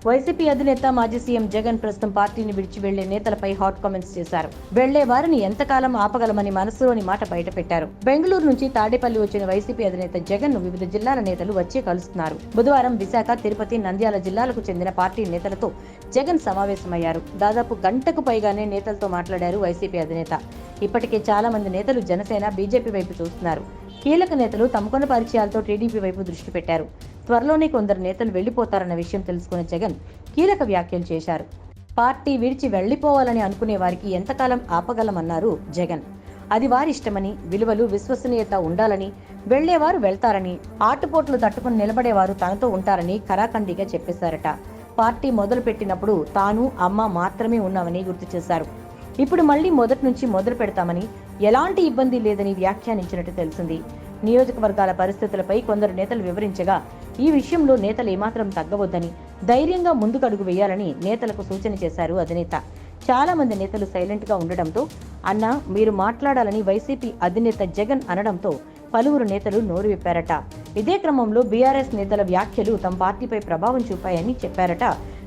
YCP అధినేత మాజీ CM Jagan ప్రస్తుతం పార్టీని విడిచి వెళ్లే నేతలపై హాట్ కామెంట్స్ చేశారు. వెళ్లే వారిని ఎంతకాలం ఆపగలమని మనసులోని మాట బయటపెట్టారు. బెంగళూరు నుంచి తాడేపల్లి వచ్చిన వైసీపీ అధినేత జగన్ ను వివిధ జిల్లాల నేతలు వచ్చి కలుస్తున్నారు. బుధవారం విశాఖ, తిరుపతి, నంద్యాల జిల్లాలకు చెందిన పార్టీ నేతలతో జగన్ సమావేశమయ్యారు. దాదాపు గంటకు పైగానే నేతలతో మాట్లాడారు వైసీపీ అధినేత. ఇప్పటికే చాలా మంది నేతలు జనసేన, బీజేపీ వైపు చూస్తున్నారు. కీలక నేతలు తమకున్న పరిచయాలతో టీడీపీ వైపు దృష్టి పెట్టారు. త్వరలోనే కొందరు నేతలు వెళ్లిపోతారన్న విషయం తెలుసుకున్న జగన్ కీలక వ్యాఖ్యలు చేశారు. పార్టీ విడిచి వెళ్లిపోవాలని అనుకునే వారికి ఎంతకాలం ఆపగలమన్నారు జగన్. అది వారి ఇష్టమని, విలువలు, విశ్వసనీయత ఉండాలని, వెళ్లేవారు వెళ్తారని, ఆటుపోట్లు తట్టుకుని నిలబడేవారు తనతో ఉంటారని ఖరాఖండిగా చెప్పేశారట. పార్టీ మొదలు పెట్టినప్పుడు తాను, అమ్మ మాత్రమే ఉన్నామని గుర్తు చేశారు. ఇప్పుడు మళ్లీ మొదటి నుంచి మొదలు పెడతామని, ఎలాంటి ఇబ్బంది లేదని వ్యాఖ్యానించినట్టు తెలిసింది. నియోజకవర్గాల పరిస్థితులపై కొందరు నేతలు వివరించగా, ఈ విషయంలో నేతలు ఏమాత్రం తగ్గవద్దని, ధైర్యంగా ముందుకడుగు వేయాలని నేతలకు సూచన చేశారు అధినేత. చాలా మంది నేతలు సైలెంట్ గా ఉండడంతో, అన్న మీరు మాట్లాడాలని వైసీపీ అధినేత జగన్ అనడంతో పలువురు నేతలు నోరు విప్పారట. ఇదే క్రమంలో బీఆర్ఎస్ నేతల వ్యాఖ్యలు తమ పార్టీపై ప్రభావం చూపాయని చెప్పారట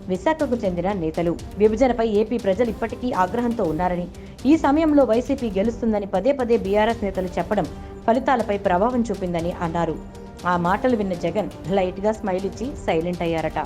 విశాఖకు చెందిన నేతలు. విభజనపై ఏపీ ప్రజలు ఇప్పటికీ ఆగ్రహంతో ఉన్నారని, ఈ సమయంలో వైసీపీ గెలుస్తుందని పదే పదే బీఆర్ఎస్ నేతలు చెప్పడం ఫలితాలపై ప్రభావం చూపిందని అన్నారు. ఆ మాటలు విన్న జగన్ లైట్ గా స్మైల్ ఇచ్చి సైలెంట్ అయ్యారట.